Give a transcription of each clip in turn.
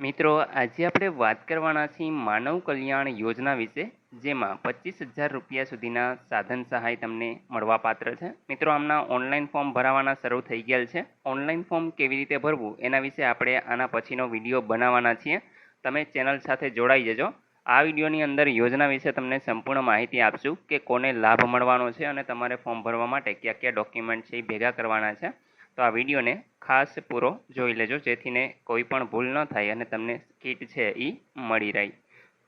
મિત્રો આજે આપણે વાત કરવાના છીએ માનવ કલ્યાણ યોજના વિશે, જેમાં 25,000 રૂપિયા સુધીના સાધન સહાય તમને મળવાપાત્ર છે. મિત્રો આમના ઓનલાઈન ફોર્મ ભરાવાના શરૂ થઈ ગયેલ છે. ઓનલાઈન ફોર્મ કેવી રીતે ભરવું એના વિશે આપણે આના પછીનો વિડીયો બનાવવાના છીએ. તમે ચેનલ સાથે જોડાઈ જજો. આ વિડીયોની અંદર યોજના વિશે તમને સંપૂર્ણ માહિતી આપશું કે કોને લાભ મળવાનો છે અને તમારે ફોર્મ ભરવા માટે કયા કયા ડોક્યુમેન્ટ છે એ ભેગા કરવાના છે. તો આ વિડીયોને ખાસ પૂરો જોઈ લેજો, જેથીને કોઈ પણ ભૂલ ન થાય અને તમને કીટ છે એ મળી રહે.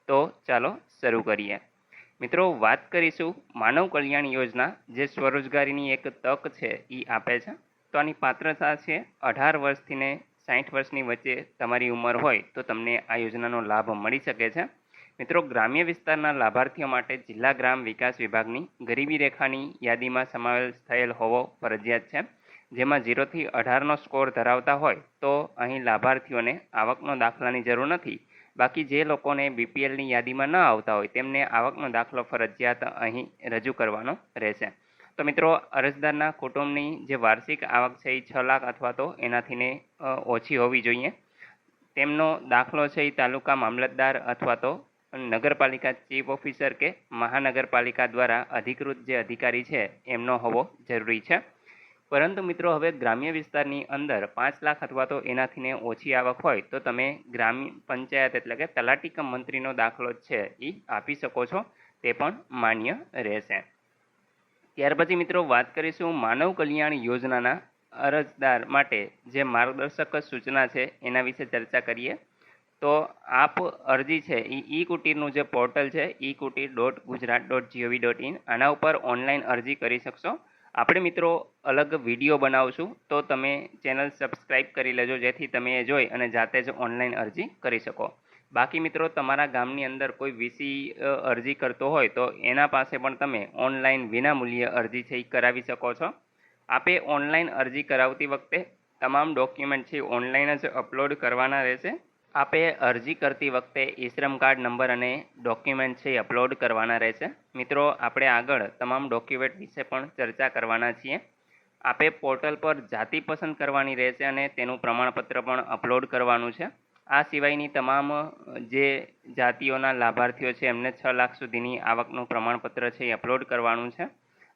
તો ચાલો શરૂ કરીએ. મિત્રો વાત કરીશું માનવ કલ્યાણ યોજના, જે સ્વરોજગારીની એક તક છે એ આપે છે. તો આની પાત્રતા છે 18 વર્ષથી ને 60 વર્ષની વચ્ચે તમારી ઉંમર હોય તો તમને આ યોજનાનો લાભ મળી શકે છે. મિત્રો ગ્રામ્ય વિસ્તારના લાભાર્થીઓ માટે જિલ્લા ગ્રામ વિકાસ વિભાગની ગરીબી રેખાની યાદીમાં સમાવેશ થયેલ હોવો ફરજિયાત છે. જેમાં 0 થી 18નો સ્કોર ધરાવતા હોય તો અહીં લાભાર્થીઓને આવકનો દાખલાની જરૂર નથી. બાકી જે લોકોને બીપીએલની યાદીમાં ન આવતા હોય તેમને આવકનો દાખલો ફરજિયાત અહીં રજૂ કરવાનો રહેશે. તો મિત્રો અરજદારના કુટુંબની જે વાર્ષિક આવક છે એ 6 લાખ અથવા તો એનાથીને ઓછી હોવી જોઈએ. તેમનો દાખલો છે એ તાલુકા મામલતદાર અથવા તો નગરપાલિકા ચીફ ઓફિસર કે મહાનગરપાલિકા દ્વારા અધિકૃત જે અધિકારી છે એમનો હોવો જરૂરી છે. પરંતુ મિત્રો હવે ગ્રામ્ય વિસ્તારની અંદર 5 લાખ અથવા તો એનાથીને ઓછી આવક હોય તો તમે ગ્રામ્ય પંચાયત એટલે કે તલાટી કમ મંત્રીનો દાખલો છે એ આપી શકો છો. તે પણ માન્ય રહેશે. ત્યાર પછી મિત્રો વાત કરીશું માનવ કલ્યાણ યોજનાના અરજદાર માટે જે માર્ગદર્શક સૂચના છે એના વિશે ચર્ચા કરીએ. તો આપ અરજી છે એ ઈ કુટીરનું જે પોર્ટલ છે ekutir.gujarat.gov.in, આના ઉપર ઓનલાઈન અરજી કરી શકશો. આપણે મિત્રો અલગ વિડીયો બનાવશું, તો તમે ચેનલ સબસ્ક્રાઈબ કરી લેજો, જેથી તમે એ જોઈ અને જાતે જ ઓનલાઈન અરજી કરી શકો. બાકી મિત્રો તમારા ગામની અંદર કોઈ વીસી અરજી કરતો હોય તો એના પાસે પણ તમે ઓનલાઈન વિનામૂલ્યે અરજી છે એ કરાવી શકો છો. આપે ઓનલાઈન અરજી કરાવતી વખતે તમામ ડોક્યુમેન્ટ છે ઓનલાઈન જ અપલોડ કરવાના રહેશે. આપે અરજી કરતી વખતે ઈ-શ્રમ કાર્ડ નંબર અને ડોક્યુમેન્ટ છે અપલોડ કરવાના રહેશે. મિત્રો આપણે આગળ તમામ ડોક્યુમેન્ટ વિશે પણ ચર્ચા કરવાના છીએ. આપે પોર્ટલ પર જાતિ પસંદ કરવાની રહેશે અને તેનું પ્રમાણપત્ર પણ અપલોડ કરવાનું છે. આ સિવાયની તમામ જે જાતિઓના લાભાર્થીઓ છે એમને 6 લાખ સુધીની આવકનું પ્રમાણપત્ર છે એ અપલોડ કરવાનું છે.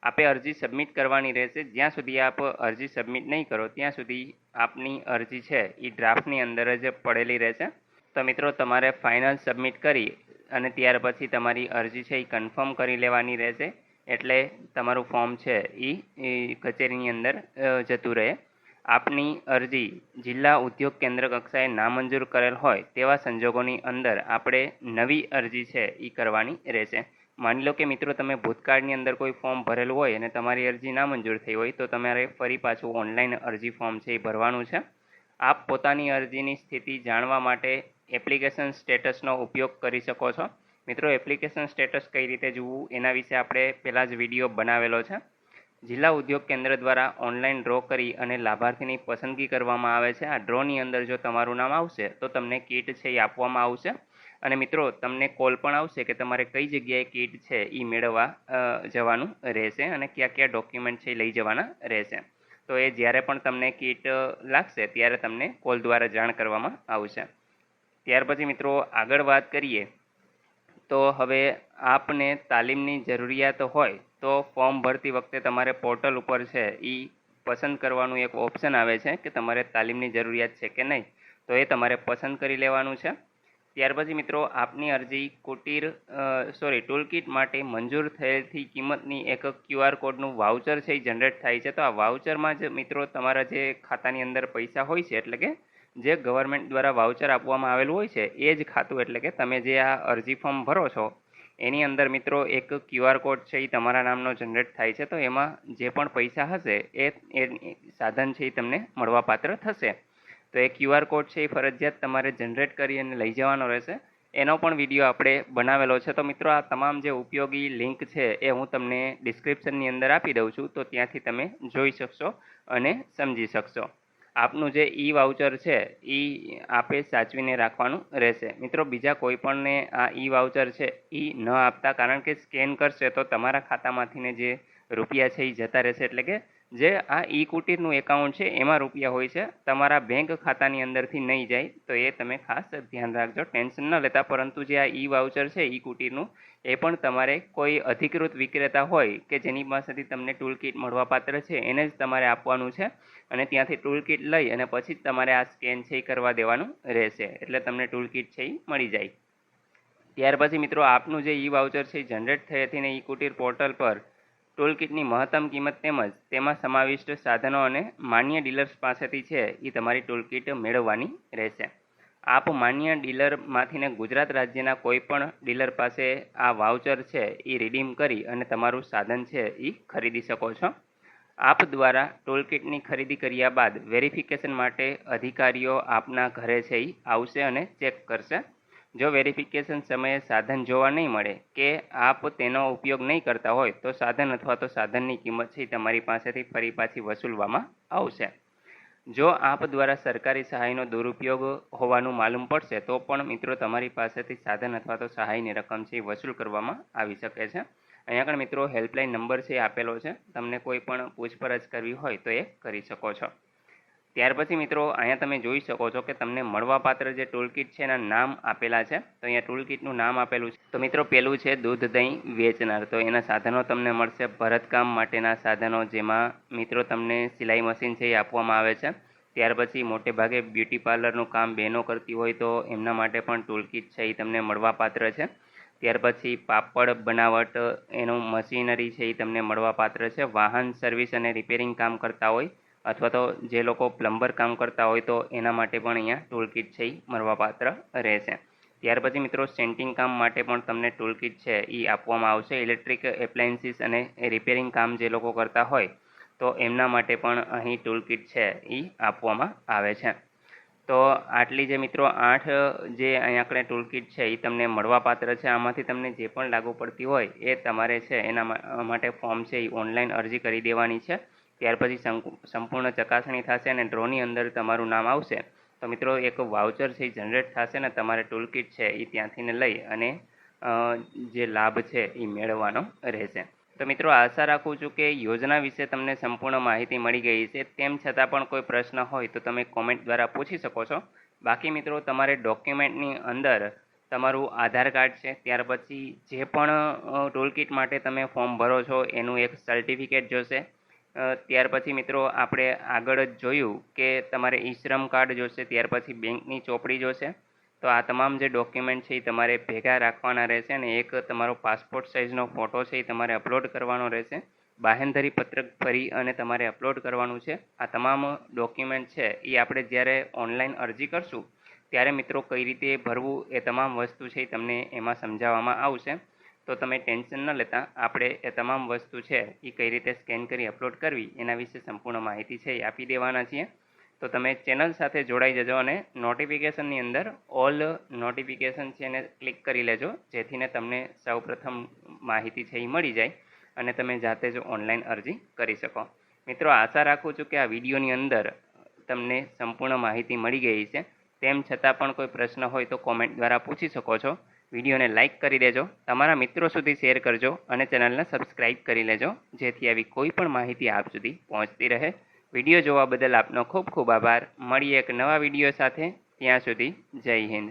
આપે અરજી સબમિટ કરવાની રહેશે. જ્યાં સુધી આપ અરજી સબમિટ નહીં કરો ત્યાં સુધી આપની અરજી છે એ ડ્રાફ્ટની અંદર જ પડેલી રહેશે. તો મિત્રો તમારે ફાઇનલ સબમિટ કરી અને ત્યાર પછી તમારી અરજી છે એ કન્ફર્મ કરી લેવાની રહેશે. એટલે તમારું ફોર્મ છે એ કચેરીની અંદર જતું રહે. આપની અરજી જિલ્લા ઉદ્યોગ કેન્દ્ર કક્ષાએ નામંજૂર કરેલ હોય તેવા સંજોગોની અંદર આપણે નવી અરજી છે એ કરવાની રહેશે. માની લો કે મિત્રો તમે ભૂતકાળની અંદર કોઈ ફોર્મ ભરેલું હોય અને તમારી અરજી નામંજૂર થઈ હોય તો તમારે ફરી પાછું ઓનલાઈન અરજી ફોર્મ છે એ ભરવાનું છે. આપ પોતાની અરજીની સ્થિતિ જાણવા માટે એપ્લિકેશન સ્ટેટસનો ઉપયોગ કરી શકો છો. મિત્રો એપ્લિકેશન સ્ટેટસ કઈ રીતે જોવું એના વિશે આપણે પહેલાં જ વિડીયો બનાવેલો છે. જિલ્લા ઉદ્યોગ કેન્દ્ર દ્વારા ઓનલાઈન ડ્રો કરી અને લાભાર્થીની પસંદગી કરવામાં આવે છે. આ ડ્રોની અંદર જો તમારું નામ આવશે તો તમને કીટ છે એ આપવામાં આવશે. અને મિત્રો તમને કોલ પણ આવશે કે તમારે કઈ જગ્યાએ કીટ છે એ મેળવવા જવાનું રહેશે અને કયા કયા ડોક્યુમેન્ટ છે એ લઈ જવાના રહેશે. તો એ જ્યારે પણ તમને કીટ લાગશે ત્યારે તમને કોલ દ્વારા જાણ કરવામાં આવશે. ત્યાર પછી મિત્રો આગળ વાત કરીએ તો હવે આપને તાલીમની જરૂરિયાત હોય તો ફોર્મ ભરતી વખતે તમારે પોર્ટલ ઉપર છે એ પસંદ કરવાનું એક ઓપ્શન આવે છે કે તમારે તાલીમની જરૂરિયાત છે કે નહીં. તો એ તમારે પસંદ કરી લેવાનું છે. ત્યાર પછી મિત્રો આપની અરજી ટૂલકીટ માટે મંજૂર થયેલથી કિંમતની એક QR કોડનું વાઉચર છે એ જનરેટ થાય છે. તો આ વાઉચરમાં જ મિત્રો તમારા જે ખાતાની અંદર પૈસા હોય છે, એટલે કે જે ગવર્મેન્ટ દ્વારા વાઉચર આપવામાં આવેલું હોય છે એ જ ખાતું, એટલે કે તમે જે આ અરજી ફોર્મ ભરો છો એની અંદર મિત્રો એક QR કોડ છે એ તમારા નામનો જનરેટ થાય છે. તો એમાં જે પણ પૈસા હશે એ સાધન છે એ તમને મળવાપાત્ર થશે. તો એ QR કોડ છે એ ફરજિયાત તમારે જનરેટ કરી અને લઈ જવાનો રહેશે. એનો પણ વિડીયો આપણે બનાવેલો છે. તો મિત્રો આ તમામ જે ઉપયોગી લિંક છે એ હું તમને ડિસ્ક્રિપ્શનની અંદર આપી દઉં છું, તો ત્યાંથી તમે જોઈ શકશો અને સમજી શકશો. આપનું જે ઈ વાઉચર છે એ આપે સાચવીને રાખવાનું રહેશે. મિત્રો બીજા કોઈ પણને આ ઈ વાઉચર છે એ ન આપતા, કારણ કે સ્કેન કરશે તો તમારા ખાતામાંથીને જે રૂપિયા છે એ જતા રહેશે. એટલે કે જે આ ઈ કુટીરનું એકાઉન્ટ છે એમાં રૂપિયા હોય છે, તમારા બેંક ખાતાની અંદરથી નહીં જાય, તો એ તમે ખાસ ધ્યાન રાખજો, ટેન્શન ન લેતા. પરંતુ જે આ ઈ વાઉચર છે ઈ કુટીરનું, એ પણ તમારે કોઈ અધિકૃત વિક્રેતા હોય કે જેની પાસેથી તમને ટૂલ કિટ મળવાપાત્ર છે એને જ તમારે આપવાનું છે, અને ત્યાંથી ટૂલ કિટ લઈ અને પછી જ તમારે આ સ્કેન છે એ કરવા દેવાનું રહેશે, એટલે તમને ટૂલ કિટ છે એ મળી જાય. ત્યાર પછી મિત્રો આપનું જે ઈ વાઉચર છે એ જનરેટ થઈ હતી ને ઈ કુટીર પોર્ટલ પર ટૂલ કિટની મહત્તમ કિંમત તેમજ તેમાં સમાવિષ્ટ સાધનો અને માન્ય ડીલર્સ પાસેથી છે એ તમારી ટૂલ કિટ મેળવવાની રહેશે. આપ માન્ય ડીલરમાંથીને ગુજરાત રાજ્યના કોઈ પણ ડીલર પાસે આ વાઉચર છે એ રિડીમ કરી અને તમારું સાધન છે એ ખરીદી શકો છો. આપ દ્વારા ટૂલ કિટની ખરીદી કર્યા બાદ વેરિફિકેશન માટે અધિકારીઓ આપના ઘરે છે એ આવશે અને ચેક કરશે. જો વેરિફિકેશન સમયે સાધન જોવા નહીં મળે કે આપ તેનો ઉપયોગ નહીં કરતા હોય તો સાધન અથવા તો સાધનની કિંમત છે તમારી પાસેથી ફરી પાછી વસૂલવામાં આવશે. જો આપ દ્વારા સરકારી સહાયનો દુરુપયોગ હોવાનું માલુમ પડશે તો પણ મિત્રો તમારી પાસેથી સાધન અથવા તો સહાયની રકમ છે વસૂલ કરવામાં આવી શકે છે. અહીંયા આગળ મિત્રો હેલ્પલાઇન નંબર છે આપેલો છે, તમને કોઈ પણ પૂછપરછ કરવી હોય તો એ કરી શકો છો. ત્યાર પછી મિત્રો અહીંયા તમે જોઈ શકો છો કે તમને મળવાપાત્ર જે ટૂલ કિટ છે એના નામ આપેલા છે. તો અહીંયા ટૂલ કિટનું નામ આપેલું છે. તો મિત્રો પેલું છે દૂધ દહીં વેચનાર, તો એના સાધનો તમને મળશે. ભરતકામ માટેના સાધનો, જેમાં મિત્રો તમને સિલાઈ મશીન છે એ આપવામાં આવે છે. ત્યાર પછી મોટે ભાગે બ્યુટી પાર્લરનું કામ બહેનો કરતી હોય તો એમના માટે પણ ટૂલ કિટ છે એ તમને મળવાપાત્ર છે. ત્યાર પછી પાપડ બનાવટ એનું મશીનરી છે એ તમને મળવાપાત્ર છે. વાહન સર્વિસ અને રિપેરિંગ કામ કરતા હોય અથવા તો જે લોકો પ્લમ્બર કામ કરતા હોય તો એના માટે પણ અહીંયા ટૂલ કિટ છે એ મળવાપાત્ર રહેશે. ત્યાર પછી મિત્રો સેન્ટિંગ કામ માટે પણ તમને ટૂલ કિટ છે એ આપવામાં આવશે. ઇલેક્ટ્રિક એપ્લાયન્સીસ અને રિપેરિંગ કામ જે લોકો કરતા હોય તો એમના માટે પણ અહીં ટૂલ કિટ છે એ આપવામાં આવે છે. તો આટલી જે મિત્રો 8 જે અહીં આપણે ટૂલ કિટ છે એ તમને મળવાપાત્ર છે. આમાંથી તમને જે પણ લાગુ પડતી હોય એ તમારે છે એના માટે ફોર્મ છે એ ઓનલાઈન અરજી કરી દેવાની છે. ત્યાર પછી સંપૂર્ણ ચકાસણી થશે અને ડ્રોની અંદર તમારું નામ આવશે તો મિત્રો એક વાઉચર છે એ જનરેટ થશે ને તમારે ટૂલ કિટ છે એ ત્યાંથી લઈ અને જે લાભ છે એ મેળવવાનો રહેશે. તો મિત્રો આશા રાખું છું કે યોજના વિશે તમને સંપૂર્ણ માહિતી મળી ગઈ છે. તેમ છતાં પણ કોઈ પ્રશ્ન હોય તો તમે કોમેન્ટ દ્વારા પૂછી શકો છો. બાકી મિત્રો તમારે ડોક્યુમેન્ટની અંદર તમારું આધાર કાર્ડ છે, ત્યાર પછી જે પણ ટૂલ કિટ માટે તમે ફોર્મ ભરો છો એનું એક સર્ટિફિકેટ જોશે. ત્યાર પછી મિત્રો આપણે આગળ જ જોયું કે તમારે ઈ શ્રમ કાર્ડ જોશે, ત્યાર પછી બેંકની ચોપડી જોશે. તો આ તમામ જે ડોક્યુમેન્ટ છે એ તમારે ભેગા રાખવાના રહેશે અને એક તમારો પાસપોર્ટ સાઇઝનો ફોટો છે એ તમારે અપલોડ કરવાનો રહેશે. બાહેંધરી પત્રક ભરી અને તમારે અપલોડ કરવાનું છે. આ તમામ ડોક્યુમેન્ટ છે એ આપણે જ્યારે ઓનલાઈન અરજી કરશું ત્યારે મિત્રો કઈ રીતે ભરવું એ તમામ વસ્તુ છે એ તમને એમાં સમજાવવામાં આવશે. તો તમે ટેન્શન ન લેતા, આપણે એ તમામ વસ્તુ છે એ કઈ રીતે સ્કેન કરી અપલોડ કરવી એના વિશે સંપૂર્ણ માહિતી છે એ આપી દેવાના છીએ. તો તમે ચેનલ સાથે જોડાઈ જજો અને નોટિફિકેશનની અંદર ઓલ નોટિફિકેશન છે એને ક્લિક કરી લેજો, જેથીને તમને સૌપ્રથમ માહિતી છે એ મળી જાય અને તમે જાતે જ ઓનલાઈન અરજી કરી શકો. મિત્રો આશા રાખું છું કે આ વિડીયોની અંદર તમને સંપૂર્ણ માહિતી મળી ગઈ છે. તેમ છતાં પણ કોઈ પ્રશ્ન હોય તો કોમેન્ટ દ્વારા પૂછી શકો છો. વિડીયોને લાઇક કરી દેજો, તમારા મિત્રો સુધી શેર કરજો અને ચેનલને સબસ્ક્રાઈબ કરી લેજો, જેથી આવી કોઈ પણ માહિતી આપ સુધી પહોંચતી રહે. વિડીયો જોવા બદલ આપનો ખૂબ ખૂબ આભાર. મળીએ એક નવા વિડીયો સાથે. ત્યાં સુધી જય હિન્દ.